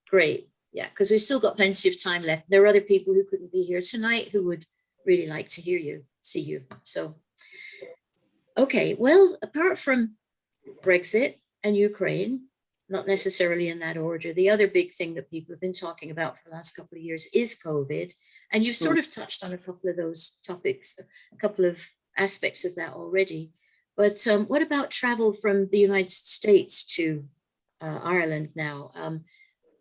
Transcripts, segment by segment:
Great. Yeah, because we've still got plenty of time left. There are other people who couldn't be here tonight who would really like to hear you, see you. So, okay, well, apart from Brexit and Ukraine, not necessarily in that order, the other big thing that people have been talking about for the last couple of years is COVID. And you've sort of touched on a couple of those topics, a couple of aspects of that already. But what about travel from the United States to Ireland now?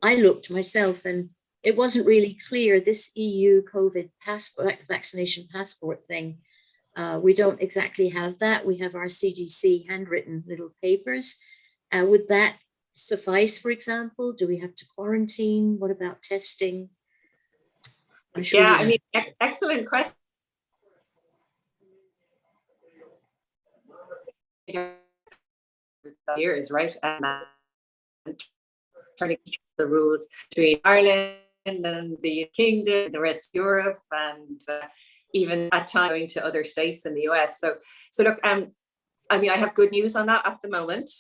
I looked myself and it wasn't really clear. This EU COVID passport, vaccination passport thing, we don't exactly have that. We have our CDC handwritten little papers. Would that suffice, for example? Do we have to quarantine? What about testing? I'm sure I mean, excellent question. Years, right? Trying to keep the rules between Ireland and the Kingdom, the rest of Europe, and even at times going to other states in the US. So look, I mean, I have good news on that at the moment.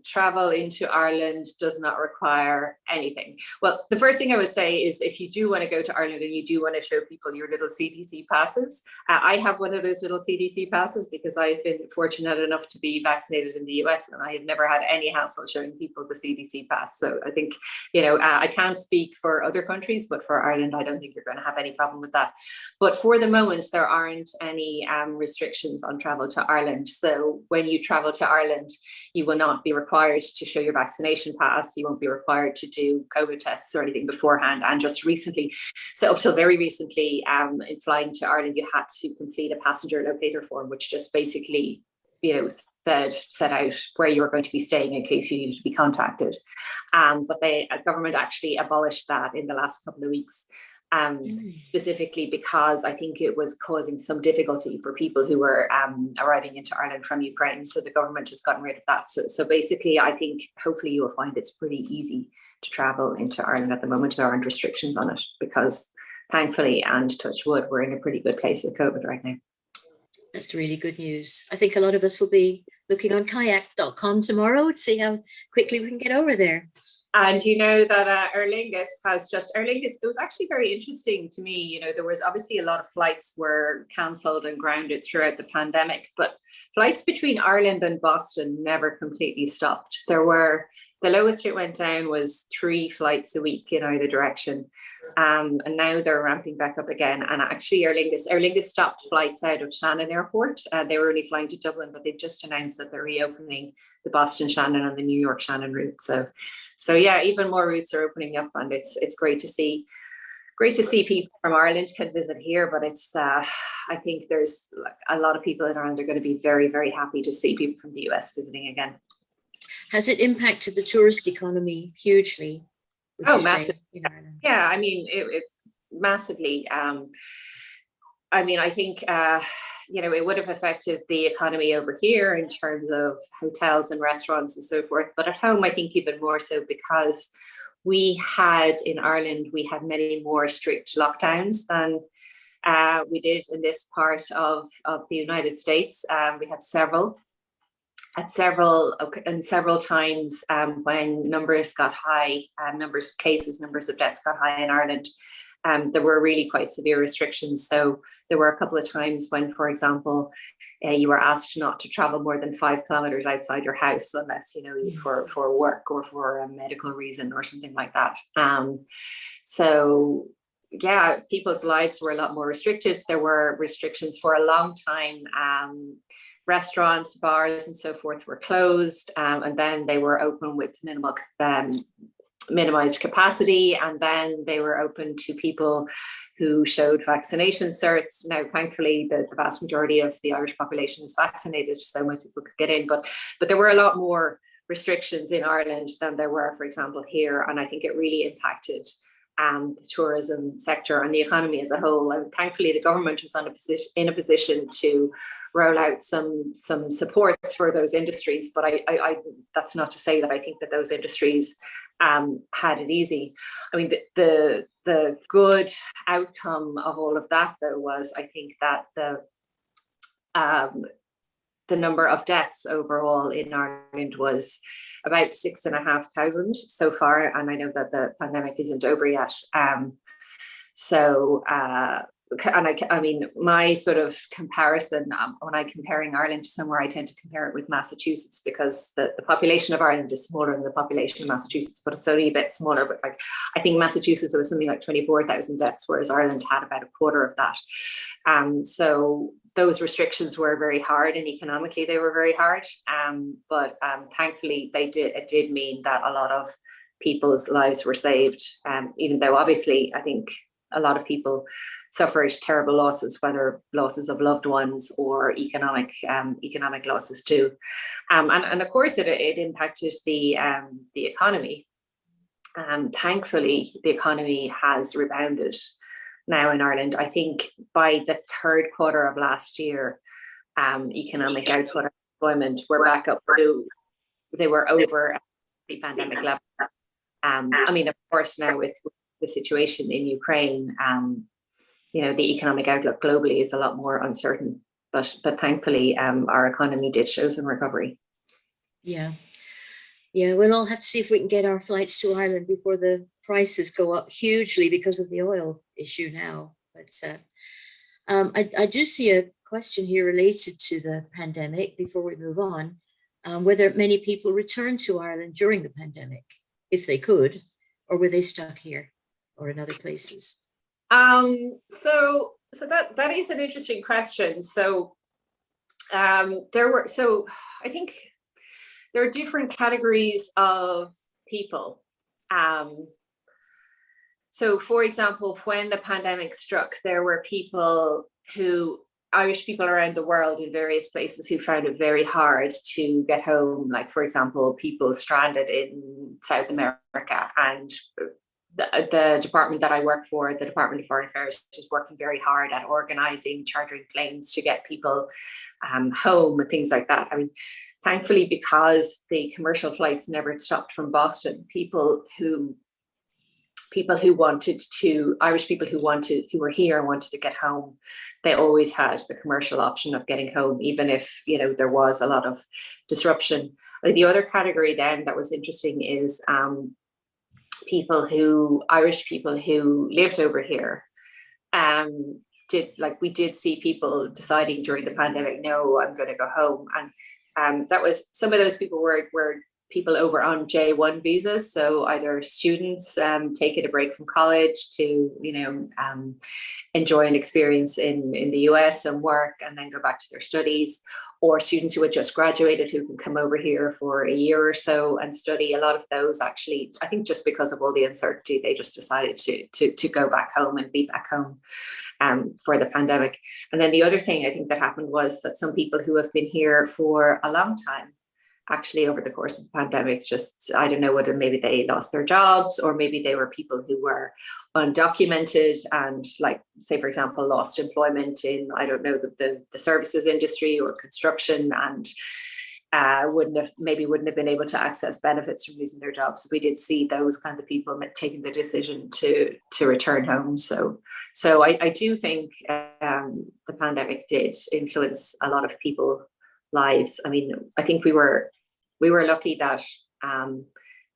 Travel into Ireland does not require anything. Well, the first thing I would say is if you do want to go to Ireland and you do want to show people your little CDC passes, I have one of those little CDC passes because I've been fortunate enough to be vaccinated in the US and I have never had any hassle showing people the CDC pass. So I think, you know, I can't speak for other countries, but for Ireland, I don't think you're going to have any problem with that. But for the moment, there aren't any restrictions on travel to Ireland. So when you travel to Ireland, you will not be required to show your vaccination pass. You won't be required to do COVID tests or anything beforehand. And just recently, so up till very recently, in flying to Ireland, you had to complete a passenger locator form, which just basically, you know, set out where you were going to be staying in case you needed to be contacted. But the government actually abolished that in the last couple of weeks. Specifically because I think it was causing some difficulty for people who were arriving into Ireland from Ukraine. So the government has gotten rid of that. So basically, I think hopefully you will find it's pretty easy to travel into Ireland at the moment. There aren't restrictions on it because thankfully, and touch wood, we're in a pretty good place with COVID right now. That's really good news. I think a lot of us will be looking on kayak.com tomorrow to see how quickly we can get over there. And you know that Aer Lingus, it was actually very interesting to me. You know, there was obviously a lot of flights were cancelled and grounded throughout the pandemic, but flights between Ireland and Boston never completely stopped. The lowest it went down was 3 flights a week in either direction. And now they're ramping back up again. And actually Aer Lingus stopped flights out of Shannon Airport. They were only flying to Dublin, but they've just announced that they're reopening the Boston Shannon and the New York Shannon route. So yeah, even more routes are opening up, and it's great to see. Great to see people from Ireland can visit here, but it's I think there's a lot of people in Ireland are going to be very, very happy to see people from the US visiting again. Has it impacted the tourist economy hugely? Oh, massively. Yeah, I mean, it massively. I mean, I think, you know, it would have affected the economy over here in terms of hotels and restaurants and so forth. But at home, I think even more so because in Ireland, we had many more strict lockdowns than we did in this part of the United States. We had several times when numbers got high, numbers of cases, numbers of deaths got high in Ireland. There were really quite severe restrictions. So there were a couple of times when, for example, you were asked not to travel more than 5 kilometers outside your house unless, you know, for work or for a medical reason or something like that. So yeah, people's lives were a lot more restricted. There were restrictions for a long time. Restaurants, bars, and so forth were closed, and then they were open with minimized capacity, and then they were open to people who showed vaccination certs. Now, thankfully, the vast majority of the Irish population is vaccinated, so most people could get in, but there were a lot more restrictions in Ireland than there were, for example, here, and I think it really impacted the tourism sector and the economy as a whole. And thankfully, the government was in a position to roll out some supports for those industries. But I that's not to say that I think that those industries had it easy. I mean, the good outcome of all of that, though, was I think that the number of deaths overall in Ireland was about 6,500 so far. And I know that the pandemic isn't over yet. I mean, my sort of comparison, when I'm comparing Ireland to somewhere, I tend to compare it with Massachusetts, because the population of Ireland is smaller than the population of Massachusetts, but it's only a bit smaller. But like, I think Massachusetts, there was something like 24,000 deaths, whereas Ireland had about a quarter of that. So those restrictions were very hard, and economically they were very hard. But thankfully, it did mean that a lot of people's lives were saved, even though obviously I think a lot of people suffered terrible losses, whether losses of loved ones or economic losses too. And of course it impacted the economy. Thankfully, the economy has rebounded now in Ireland. I think by the third quarter of last year, economic output and employment were back up to, they were over pre-pandemic level. I mean, of course, now with the situation in Ukraine, the economic outlook globally is a lot more uncertain, but thankfully our economy did show some recovery. Yeah. We'll all have to see if we can get our flights to Ireland before the prices go up hugely because of the oil issue now. But I do see a question here related to the pandemic before we move on, whether many people returned to Ireland during the pandemic, if they could, or were they stuck here or in other places? So that is an interesting question. So I think there are different categories of people. So for example, when the pandemic struck, there were Irish people around the world in various places who found it very hard to get home. Like, for example, people stranded in South America, and the department that I work for, the Department of Foreign Affairs, is working very hard at organizing chartering planes to get people home and things like that. I mean, thankfully, because the commercial flights never stopped from Boston, Irish people who were here and wanted to get home, they always had the commercial option of getting home, even if there was a lot of disruption. The other category then that was interesting is Irish people who lived over here. We did see people deciding during the pandemic, no, I'm going to go home. And that was, some of those people were people over on J1 visas. So either students taking a break from college to, enjoy an experience in the US and work and then go back to their studies, or students who had just graduated who can come over here for a year or so and study. A lot of those actually, I think just because of all the uncertainty, they just decided to go back home and be back home for the pandemic. And then the other thing I think that happened was that some people who have been here for a long time, actually over the course of the pandemic, just, I don't know whether maybe they lost their jobs, or maybe they were people who were undocumented and, like, say, for example, lost employment in, I don't know, the services industry or construction, and wouldn't have been able to access benefits from losing their jobs. So we did see those kinds of people taking the decision to return home. So I do think the pandemic did influence a lot of people's lives. I mean, I think we were lucky that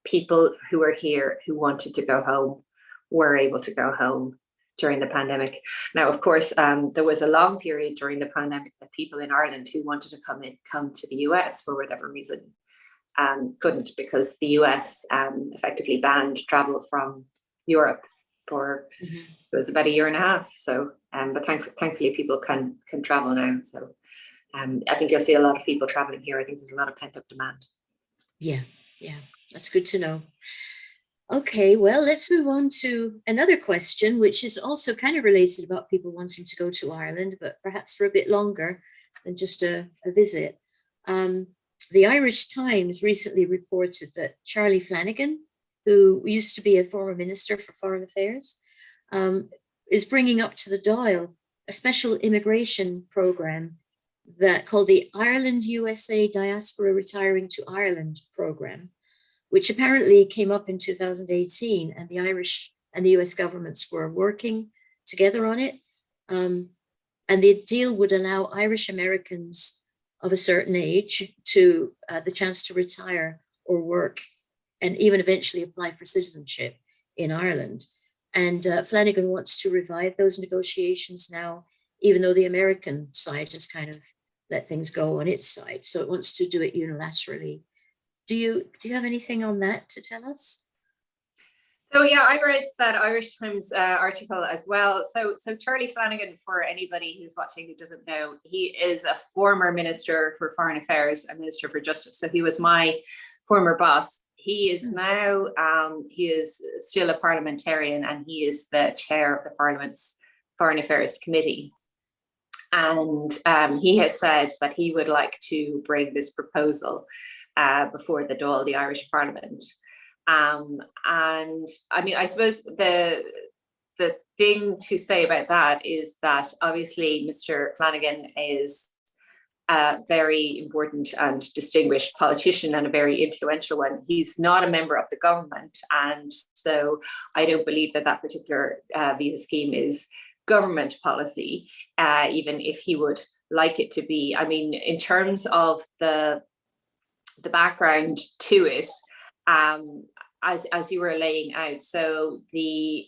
people who were here who wanted to go home were able to go home during the pandemic. Now, of course, there was a long period during the pandemic that people in Ireland who wanted to come to the US for whatever reason couldn't, because the US effectively banned travel from Europe for it was about a year and a half. So, but thankfully people can travel now. So I think you'll see a lot of people traveling here. I think there's a lot of pent up demand. Yeah, that's good to know. Okay, well, let's move on to another question, which is also kind of related about people wanting to go to Ireland, but perhaps for a bit longer than just a visit. The Irish Times recently reported that Charlie Flanagan, who used to be a former minister for foreign affairs, is bringing up to the dial a special immigration program that called the Ireland USA Diaspora Retiring to Ireland program, which apparently came up in 2018, and the Irish and the US governments were working together on it. And the deal would allow Irish Americans of a certain age to the chance to retire or work and even eventually apply for citizenship in Ireland. And Flanagan wants to revive those negotiations now, even though the American side has kind of let things go on its side. So it wants to do it unilaterally. Do you have anything on that to tell us? So yeah, I read that Irish Times article as well. So Charlie Flanagan, for anybody who's watching who doesn't know, he is a former Minister for Foreign Affairs and Minister for Justice. So he was my former boss. He is now, he is still a parliamentarian, and he is the chair of the Parliament's Foreign Affairs Committee. And he has said that he would like to bring this proposal before the Dáil, the Irish Parliament. And I mean, I suppose the thing to say about that is that obviously Mr. Flanagan is a very important and distinguished politician and a very influential one. He's not a member of the government, and so I don't believe that that particular visa scheme is government policy, even if he would like it to be. I mean, in terms of the background to it, as you were laying out, so the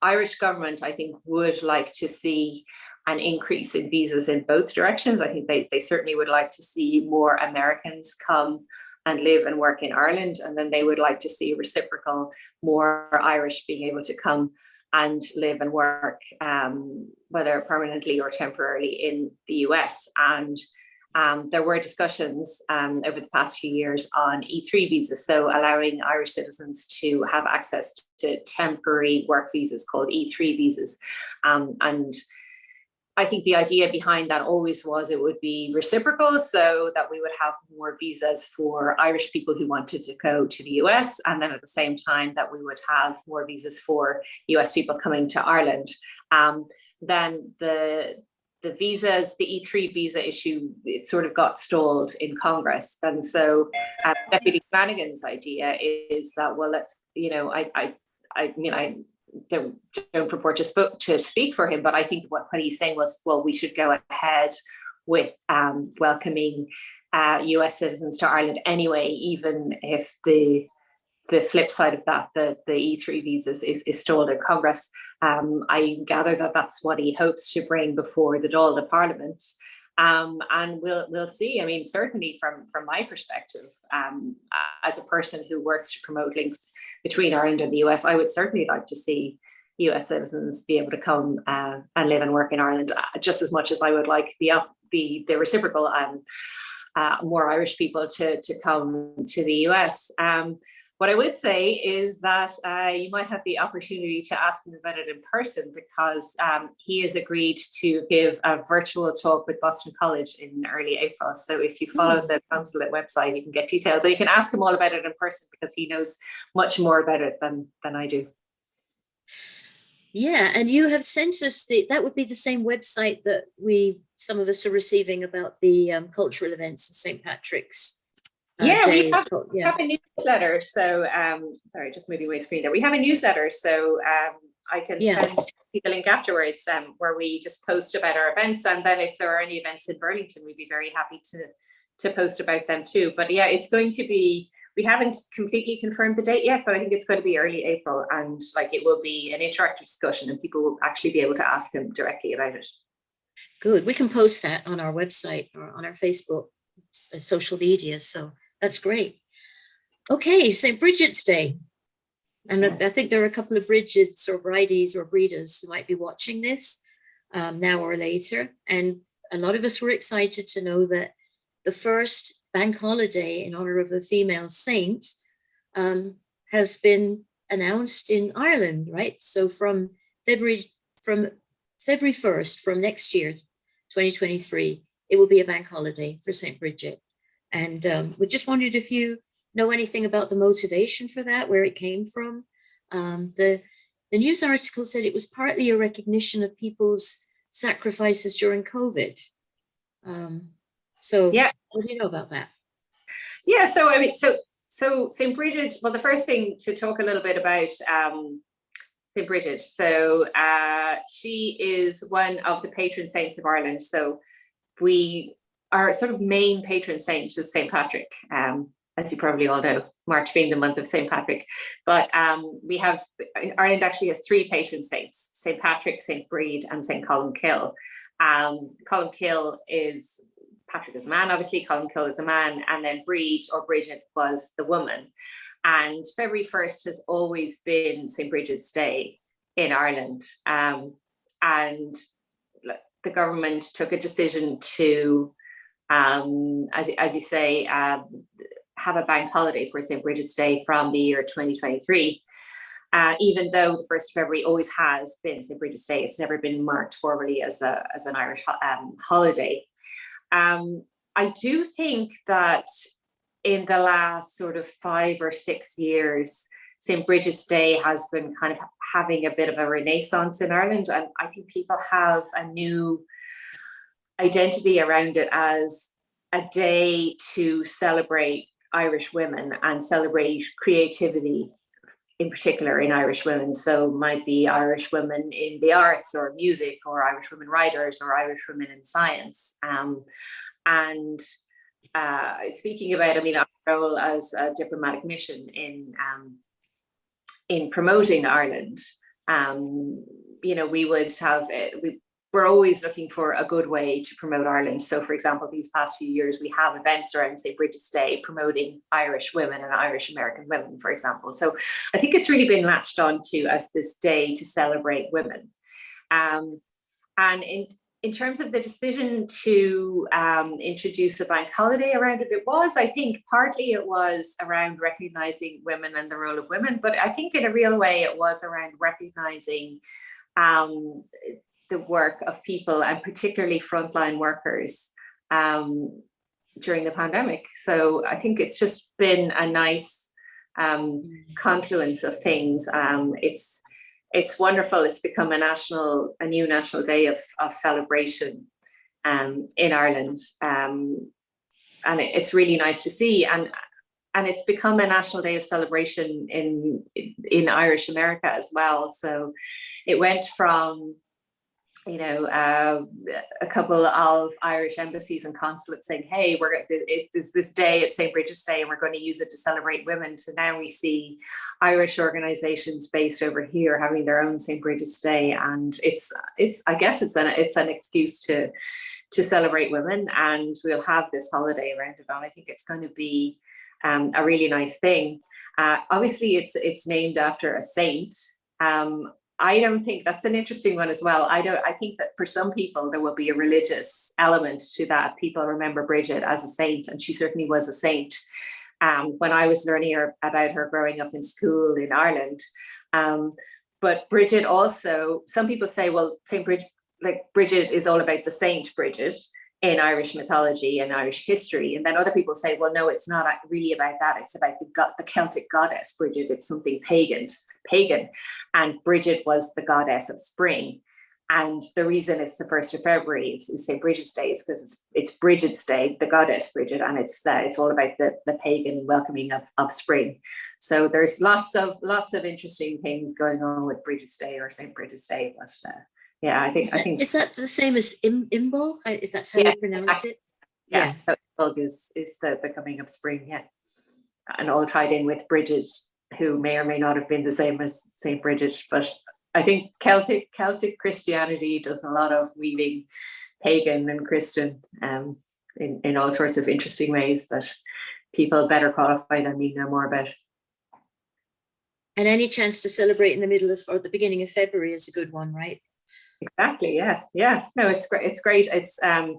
Irish government, I think, would like to see an increase in visas in both directions. I think they certainly would like to see more Americans come and live and work in Ireland, and then they would like to see reciprocal, more Irish being able to come and live and work, whether permanently or temporarily, in the US. And there were discussions over the past few years on E3 visas, so allowing Irish citizens to have access to temporary work visas called E3 visas. And I think the idea behind that always was it would be reciprocal, so that we would have more visas for Irish people who wanted to go to the US, and then at the same time that we would have more visas for US people coming to Ireland. Then the visas, the E3 visa issue, it sort of got stalled in Congress. And so Deputy Flanagan's idea is that, well, let's, you know, I mean, I don't purport to speak for him, but I think what he's saying was, well, we should go ahead with welcoming US citizens to Ireland anyway, even if the flip side of that, the E3 visas is stalled in Congress. I gather that that's what he hopes to bring before the Dáil, the Parliament. And we'll see. I mean, certainly from my perspective, as a person who works to promote links between Ireland and the US, I would certainly like to see US citizens be able to come and live and work in Ireland, just as much as I would like the reciprocal more Irish people to come to the US. What I would say is that you might have the opportunity to ask him about it in person, because he has agreed to give a virtual talk with Boston College in early April. So if you follow the consulate website, you can get details. So you can ask him all about it in person, because he knows much more about it than I do. Yeah, and you have sent us that would be the same website that some of us are receiving about the cultural events in St. Patrick's. Yeah, we have a newsletter. So, sorry, just moving my screen there. We have a newsletter, so I can send you the link afterwards, where we just post about our events, and then if there are any events in Burlington, we'd be very happy to post about them too. But yeah, it's going to be. We haven't completely confirmed the date yet, but I think it's going to be early April, and it will be an interactive discussion, and people will actually be able to ask him directly about it. Good. We can post that on our website or on our Facebook social media. So that's great. Okay, St. Bridget's Day. And I think there are a couple of Bridgets or Brides or Breeders who might be watching this now or later. And a lot of us were excited to know that the first bank holiday in honor of a female saint has been announced in Ireland, right? So from February 1st, from next year, 2023, it will be a bank holiday for St. Bridget. And we just wondered if you know anything about the motivation for that, where it came from. The news article said it was partly a recognition of people's sacrifices during COVID. So yeah, what do you know about that? Yeah, so I mean, so St. Bridget, well, the first thing to talk a little bit about St. Bridget. So she is one of the patron saints of Ireland. So we our sort of main patron saint is St. Patrick, as you probably all know, March being the month of St. Patrick. But Ireland actually has three patron saints: St. Patrick, St. Brede, and St. Columkill. Columkill is, Patrick is a man, obviously, Columkill is a man, and then Brede, or Bridget, was the woman. And February 1st has always been St. Bridget's Day in Ireland. And the government took a decision to, as you say, have a bank holiday for St. Bridget's Day from the year 2023. Even though the 1st of February always has been St. Bridget's Day, it's never been marked formally as an Irish holiday. I do think that in the last sort of 5 or 6 years, St. Bridget's Day has been kind of having a bit of a renaissance in Ireland. And I think people have a new identity around it as a day to celebrate Irish women and celebrate creativity, in particular in Irish women. So might be Irish women in the arts or music, or Irish women writers, or Irish women in science. Speaking about, our role as a diplomatic mission in promoting Ireland, we would have, we're always looking for a good way to promote Ireland. So, for example, these past few years, we have events around St. Bridget's Day promoting Irish women and Irish American women, for example. So I think it's really been latched onto as this day to celebrate women. And in terms of the decision to introduce a bank holiday around it, I think partly it was around recognizing women and the role of women, but I think in a real way it was around recognizing the work of people, and particularly frontline workers, during the pandemic. So I think it's just been a nice confluence of things. It's wonderful. It's become a new national day of celebration in Ireland, and it's really nice to see. And it's become a national day of celebration in Irish America as well. So it went from a couple of Irish embassies and consulates saying, hey, it is this day, it's St. Bridget's Day, and we're going to use it to celebrate women. So now we see Irish organizations based over here having their own St. Bridget's Day. And it's I guess it's an excuse to celebrate women, and we'll have this holiday around it. And I think it's going to be a really nice thing. Obviously, it's named after a saint. I don't think that's an interesting one as well. I think that for some people, there will be a religious element to that. People remember Bridget as a saint, and she certainly was a saint. When I was learning about her growing up in school in Ireland. But Bridget also, some people say, well, St. Bridget, Bridget is all about the Saint Bridget in Irish mythology and Irish history. And then other people say, well, no, it's not really about that. It's about the Celtic goddess Bridget. It's something pagan. And Bridget was the goddess of spring. And the reason it's the 1st of February is St. Bridget's Day is because it's Bridget's Day, the goddess Bridget, and it's all about the pagan welcoming of spring. So there's lots of interesting things going on with Bridget's Day or St. Bridget's Day. But yeah, I think is that the same as Imbolc? If that's how you pronounce it? Yeah. So Imbolc is the coming of spring, yeah, and all tied in with Bridget, who may or may not have been the same as St. Bridget, but I think Celtic Christianity does a lot of weaving pagan and Christian in all sorts of interesting ways that people better qualified than me know more about. And any chance to celebrate in the middle of or the beginning of February is a good one, right? Exactly. Yeah. No, it's great. It's great. It's and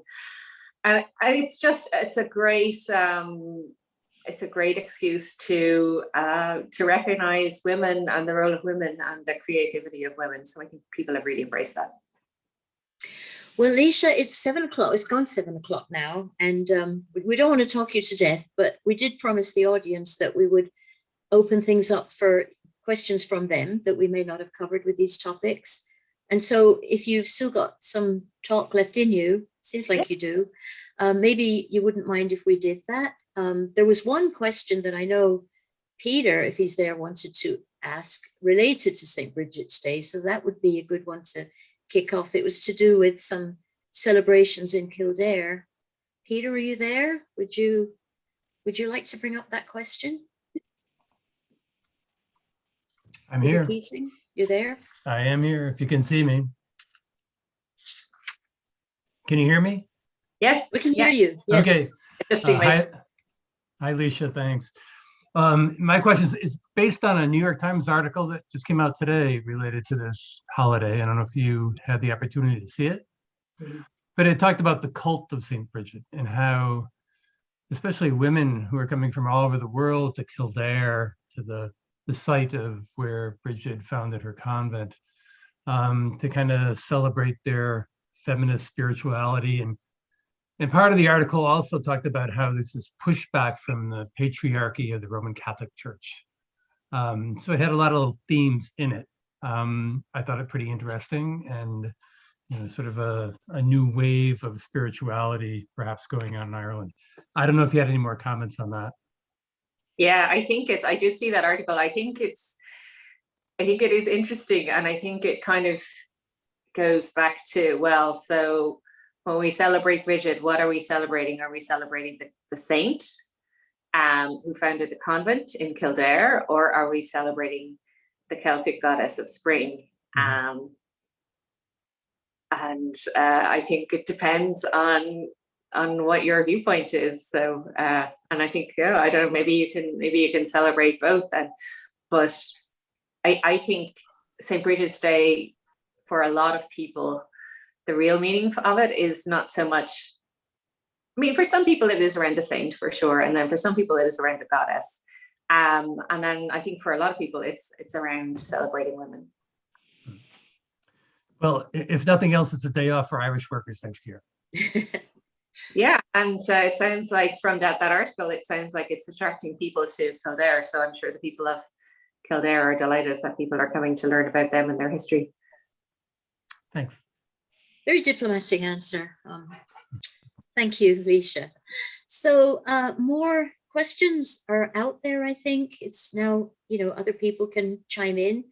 it's a great excuse to recognize women and the role of women and the creativity of women. So I think people have really embraced that. Well, Leisha, it's 7 o'clock. It's gone 7 o'clock now, and we don't want to talk you to death, but we did promise the audience that we would open things up for questions from them that we may not have covered with these topics. And so if you've still got some talk left in you, seems like you do, maybe you wouldn't mind if we did that. There was one question that I know Peter, if he's there, wanted to ask related to St. Bridget's Day. So that would be a good one to kick off. It was to do with some celebrations in Kildare Peter, are you there? Would you like to bring up that question? I'm Peter here. Keating, you there? I am here. If you can see me. Can you hear me? Yes, We can hear yeah. you. Yes. Okay. Interesting. Hi, Leisha. Thanks. My question is based on a New York Times article that just came out today related to this holiday. I don't know if you had the opportunity to see it, but it talked about the cult of St. Bridget and how, especially women who are coming from all over the world to Kildare, to the site of where Bridget founded her convent, to kind of celebrate their feminist spirituality. And part of the article also talked about how this is pushback from the patriarchy of the Roman Catholic Church. So it had a lot of themes in it. I thought it pretty interesting, and sort of a new wave of spirituality perhaps going on in Ireland. I don't know if you had any more comments on that. Yeah, I did see that article. I think it is interesting, and I think it kind of goes back to, well, so when we celebrate Bridget, what are we celebrating? Are we celebrating the saint who founded the convent in Kildare, or are we celebrating the Celtic goddess of spring? I think it depends on what your viewpoint is. So, and I think, I don't know, maybe you can celebrate both. But I think St. Bridget's Day, for a lot of people, the real meaning of it is not so much. I mean, for some people it is around the saint for sure, and then for some people it is around the goddess. And then I think for a lot of people it's around celebrating women. Well, if nothing else, it's a day off for Irish workers next year. Yeah, and it sounds like from that article, it sounds like it's attracting people to Kildare. So I'm sure the people of Kildare are delighted that people are coming to learn about them and their history. Thanks. Very diplomatic answer. Thank you, Leisha. So more questions are out there, I think. It's now, other people can chime in.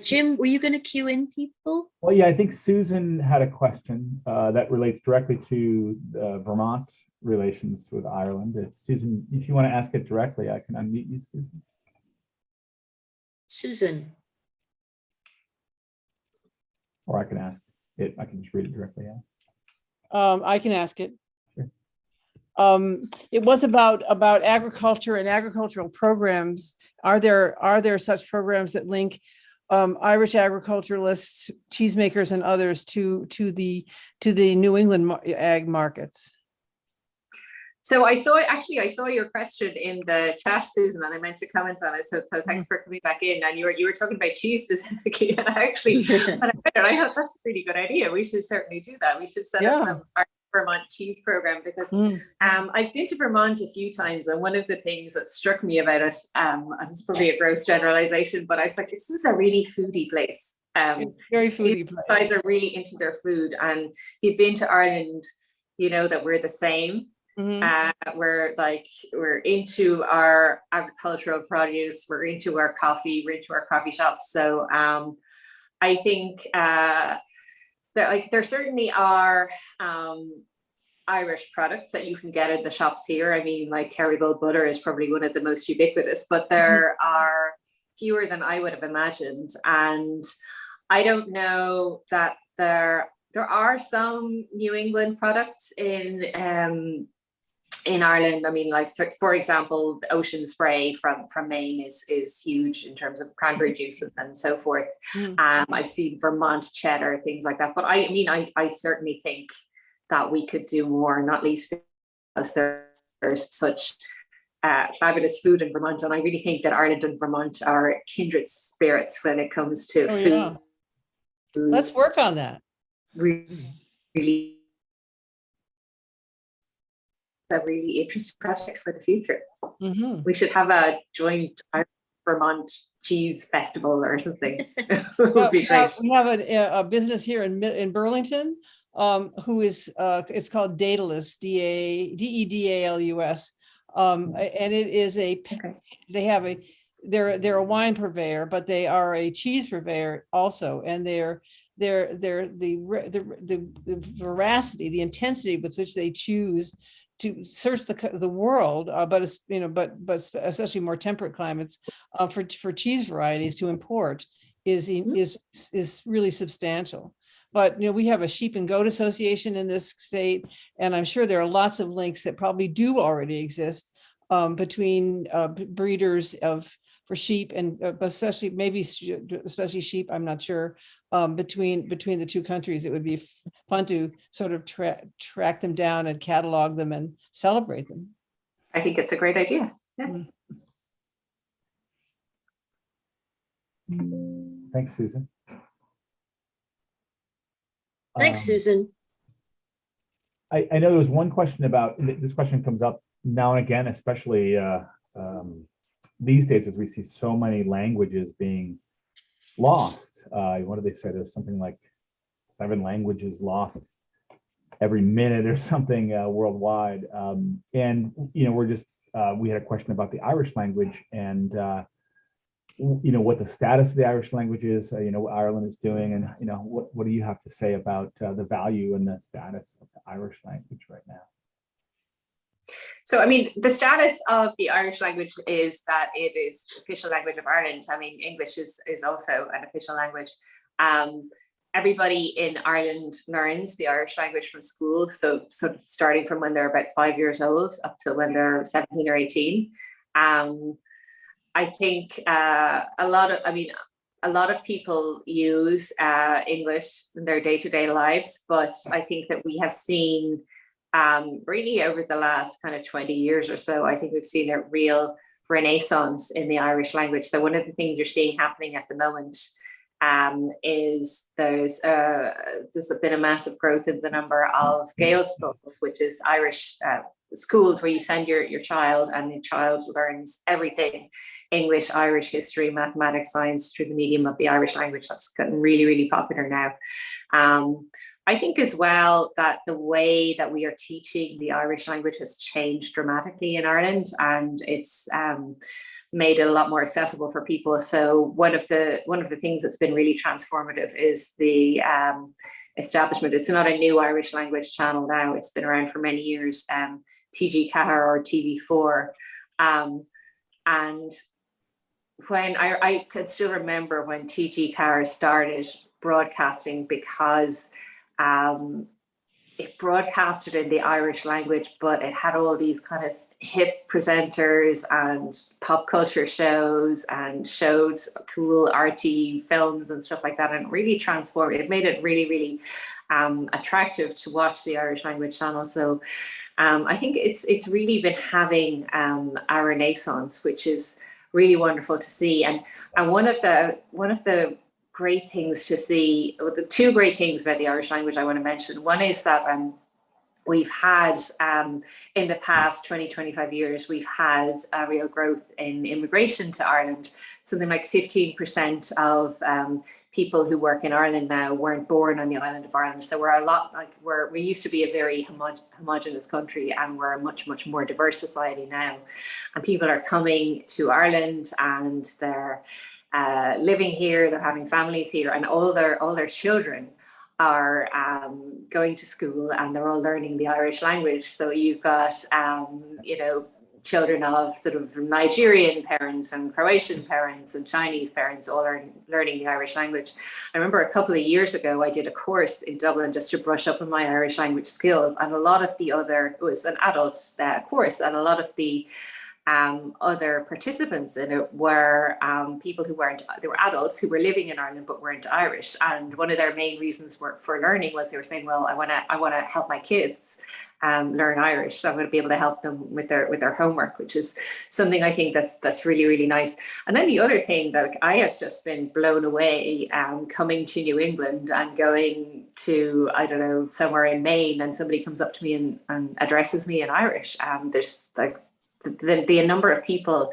Jim, were you going to cue in people? Well, yeah, I think Susan had a question that relates directly to Vermont relations with Ireland. Susan, if you want to ask it directly, I can unmute you, Susan. Susan. Or I can ask it. I can just read it directly out. I can ask it. Sure. It was about agriculture and agricultural programs. Are there such programs that link Irish agriculturalists, cheesemakers, and others to the New England ag markets? So I saw your question in the chat, Susan, and I meant to comment on it. So thanks for coming back in. And you were talking about cheese specifically, and I thought that's a pretty good idea. We should certainly do that. We should set up some Vermont cheese program, because I've been to Vermont a few times, and one of the things that struck me about it, and it's probably a gross generalization, but I was like, this is a really foodie place. Very foodie place. Guys are really into their food, and if you've been to Ireland, you know that we're the same. We're into our agricultural produce, we're into our coffee, we're into our coffee shops. So I think there certainly are Irish products that you can get in the shops here. I mean, like Kerrygold butter is probably one of the most ubiquitous, but there are fewer than I would have imagined. And I don't know that there are some New England products in Ireland. I mean, like, for example, the Ocean Spray from Maine is huge in terms of cranberry juice and so forth. I've seen Vermont cheddar, things like that. But I mean, I certainly think that we could do more, not least because there's such fabulous food in Vermont. And I really think that Ireland and Vermont are kindred spirits when it comes to food. Yeah. Let's work on that. Really a really interesting project for the future. We should have a joint Vermont cheese festival or something. It would be great. We have a business here in Burlington who is it's called Daedalus, Dedalus, and it is they're a wine purveyor, but they are a cheese purveyor also, and the veracity, the intensity with which they choose to search the world, but especially more temperate climates for cheese varieties to import is really substantial. But we have a sheep and goat association in this state, and I'm sure there are lots of links that probably do already exist between breeders for sheep and especially sheep. I'm not sure. Between the two countries, it would be fun to sort of track them down and catalog them and celebrate them. I think it's a great idea. Yeah. Thanks, Susan. Thanks, Susan. I know there was one question about, this question comes up now and again, especially these days as we see so many languages being lost. What did they say? There's something like 7 languages lost every minute or something worldwide. And we had a question about the Irish language and what the status of the Irish language is, what Ireland is doing, and what do you have to say about the value and the status of the Irish language right now? So, I mean, the status of the Irish language is that it is the official language of Ireland. I mean, English is also an official language. Everybody in Ireland learns the Irish language from school. So sort of starting from when they're about 5 years old up to when they're 17 or 18. I think a lot of people use English in their day-to-day lives, but I think that we have seen really over the last kind of 20 years or so, I think we've seen a real renaissance in the Irish language. So one of the things you're seeing happening at the moment is there's been a massive growth in the number of Gael schools, which is Irish schools where you send your child, and the child learns everything: English, Irish history, mathematics, science, through the medium of the Irish language. That's gotten really, really popular now. I think as well that the way that we are teaching the Irish language has changed dramatically in Ireland, and it's made it a lot more accessible for people. So one of the things that's been really transformative is the establishment. It's not a new Irish language channel now. It's been around for many years. TG Cahir or TV4, and when I could still remember when TG Cahir started broadcasting, because it broadcasted in the Irish language, but it had all these kind of hip presenters and pop culture shows and showed cool arty films and stuff like that, and really transformed it. Made it really, really attractive to watch the Irish language channel. So I think it's really been having a renaissance, which is really wonderful to see. And one of the great things to see, or the two great things about the Irish language I want to mention. One is that we've had, in the past 20, 25 years, we've had a real growth in immigration to Ireland. Something like 15% of people who work in Ireland now weren't born on the island of Ireland. So we're a lot like we used to be a very homogenous country, and we're a much, much more diverse society now. And people are coming to Ireland, and they're living here, they're having families here, and all their children are going to school, and they're all learning the Irish language. So you've got children of sort of Nigerian parents and Croatian parents and Chinese parents all learning the Irish language. I remember a couple of years ago I did a course in Dublin just to brush up on my Irish language skills, and it was an adult course, and a lot of the other participants in it were people they were adults who were living in Ireland but weren't Irish. And one of their main reasons for learning was they were saying, well, I want to help my kids learn Irish. So I'm going to be able to help them with their homework, which is something I think that's really, really nice. And then the other thing that I have just been blown away coming to New England and going to, I don't know, somewhere in Maine, and somebody comes up to me and addresses me in Irish. There's like the number of people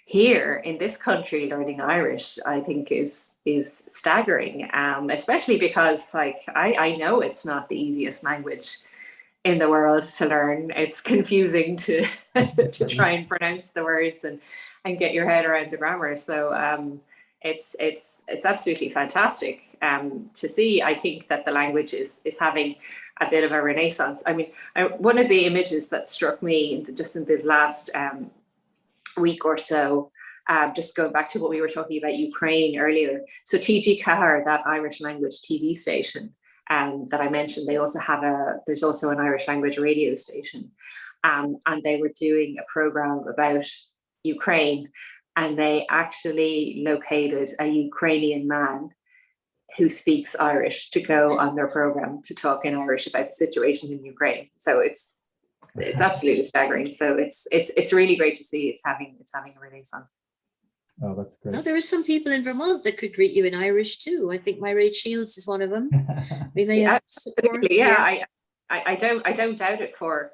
here in this country learning Irish, I think is staggering, especially because I know it's not the easiest language in the world to learn. It's confusing to try and pronounce the words and get your head around the grammar. So it's absolutely fantastic to see. I think that the language is having a bit of a renaissance. I mean, one of the images that struck me just in this last week or so, just going back to what we were talking about Ukraine earlier. So TG Cahar, that Irish language TV station that I mentioned, there's also an Irish language radio station. And they were doing a program about Ukraine, and they actually located a Ukrainian man who speaks Irish to go on their program to talk in Irish about the situation in Ukraine. So it's absolutely staggering. So it's really great to see it's having a renaissance. Oh, that's great. Well, there are some people in Vermont that could greet you in Irish too. I think Mairead Shields is one of them. We may have support. Absolutely, yeah. I don't doubt it for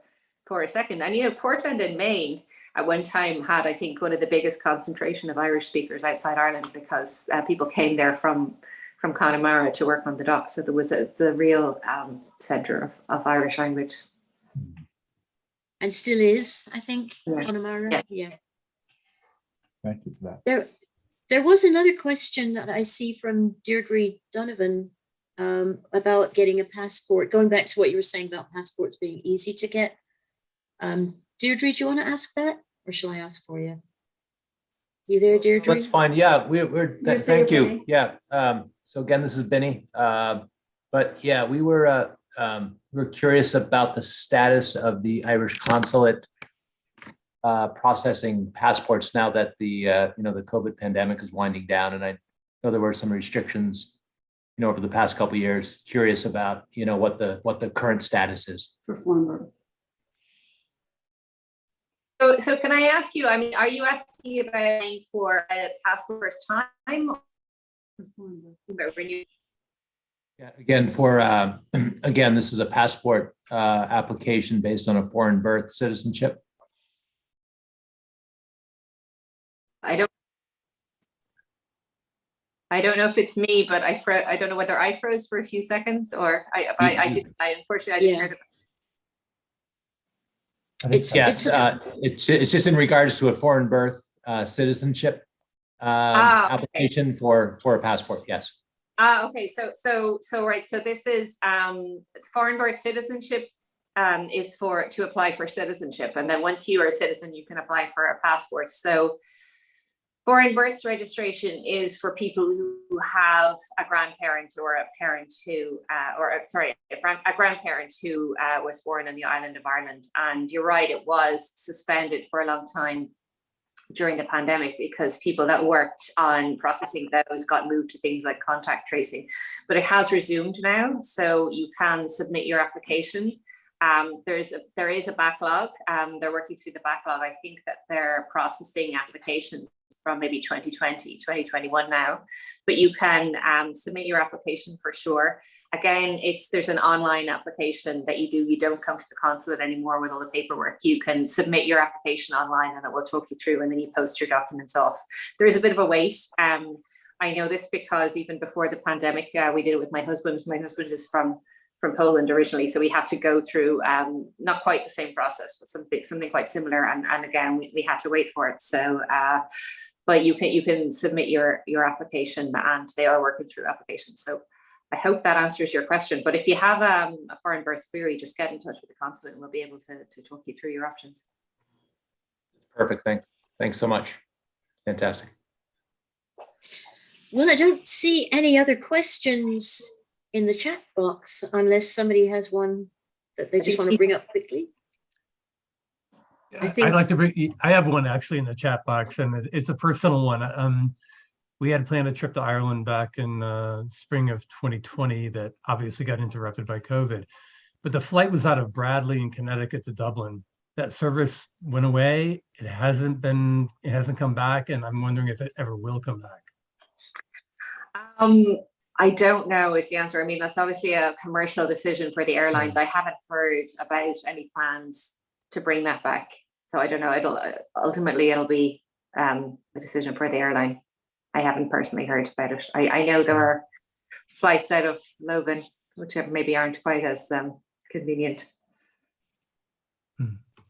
a second. And you know, Portland in Maine at one time had, I think, one of the biggest concentration of Irish speakers outside Ireland, because people came there from Connemara to work on the docks. So there was the real centre of Irish language. And still is, I think, Yeah. Connemara. Yeah. Thank you for that. There was another question that I see from Deirdre Donovan about getting a passport, going back to what you were saying about passports being easy to get. Deirdre, do you want to ask that, or shall I ask for you? You there, Deirdre? That's fine. Yeah, thank you. Benny? Yeah. So again, this is Benny. But yeah, we're curious about the status of the Irish consulate processing passports now that the the COVID pandemic is winding down, and I know there were some restrictions over the past couple of years. Curious about what the current status is For foreign birth. So can I ask you, I mean, are you asking about for a passport first time? Yeah, again, this is a passport application based on a foreign birth citizenship. I don't know if it's me, but I don't know whether I froze for a few seconds, or I unfortunately didn't hear the. It's It's just in regards to a foreign birth citizenship application for a passport. Yes. Okay. So right. So this is foreign birth citizenship is to apply for citizenship, and then once you are a citizen, you can apply for a passport. So foreign births registration is for people who have a grandparent or a parent who, a grandparent who was born on the island of Ireland. And you're right, it was suspended for a long time during the pandemic because people that worked on processing those got moved to things like contact tracing. But it has resumed now, so you can submit your application. There is a backlog. They're working through the backlog. I think that they're processing applications from maybe 2020, 2021 now, but you can submit your application for sure. Again, there's an online application that you do. You don't come to the consulate anymore with all the paperwork. You can submit your application online and it will talk you through, and then you post your documents off. There is a bit of a wait. I know this because even before the pandemic, we did it with my husband. My husband is from Poland originally, so we had to go through not quite the same process, but something quite similar. And again, we had to wait for it. So, but you can submit your application, and they are working through applications. So I hope that answers your question. But if you have a foreign birth query, just get in touch with the consulate, and we'll be able to talk you through your options. Perfect. Thanks so much. Fantastic. Well, I don't see any other questions in the chat box unless somebody has one that they just want to bring up quickly. I have one actually in the chat box, and it's a personal one. We had planned a trip to Ireland back in spring of 2020 that obviously got interrupted by COVID, but the flight was out of Bradley in Connecticut to Dublin. That service went away. It hasn't come back, and I'm wondering if it ever will come back. I don't know is the answer. I mean, that's obviously a commercial decision for the airlines. I haven't heard about any plans to bring that back. So I don't know. It'll be a decision for the airline. I haven't personally heard about it. I know there are flights out of Logan, which maybe aren't quite as convenient.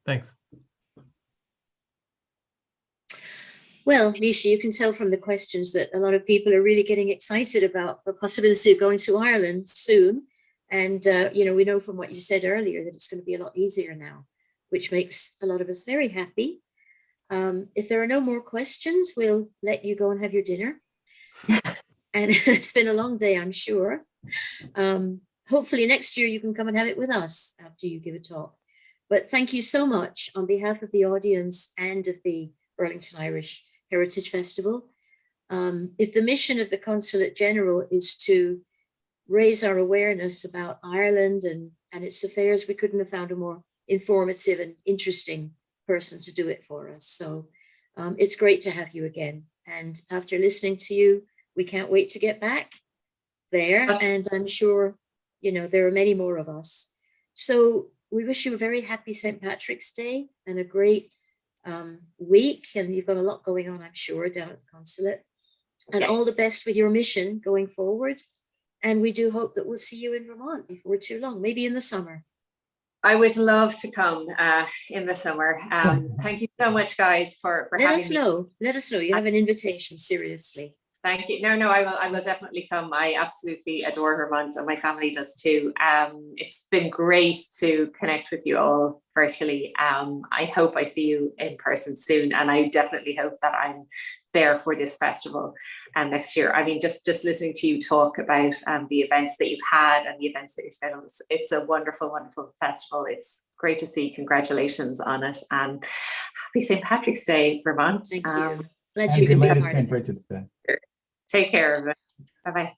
Thanks. Well, Nisha, you can tell from the questions that a lot of people are really getting excited about the possibility of going to Ireland soon. And, we know from what you said earlier that it's going to be a lot easier now, which makes a lot of us very happy. If there are no more questions, we'll let you go and have your dinner. And it's been a long day, I'm sure. Hopefully next year you can come and have it with us after you give a talk. But thank you so much on behalf of the audience and of the Burlington Irish Heritage Festival. If the mission of the Consulate General is to raise our awareness about Ireland and its affairs, we couldn't have found a more informative and interesting person to do it for us. So it's great to have you again. And after listening to you, we can't wait to get back there. And I'm sure, there are many more of us. So we wish you a very happy St. Patrick's Day and a great week. And you've got a lot going on, I'm sure, down at the consulate. And all the best with your mission going forward. And we do hope that we'll see you in Vermont before too long, maybe in the summer. I would love to come in the summer. Thank you so much, guys, for Let having us me. know. Let us know. You have an invitation, seriously. Thank you. No, I will definitely come. I absolutely adore Vermont, and my family does too. It's been great to connect with you all virtually. I hope I see you in person soon, and I definitely hope that I'm there for this festival next year. I mean, just listening to you talk about the events that you've had and the events that you're scheduled, it's a wonderful, wonderful festival. It's great to see. Congratulations on it, and happy St. Patrick's Day, Vermont. Thank you. Glad And you could be belated part of St. it. Richard's Day. Take care of it. Bye-bye.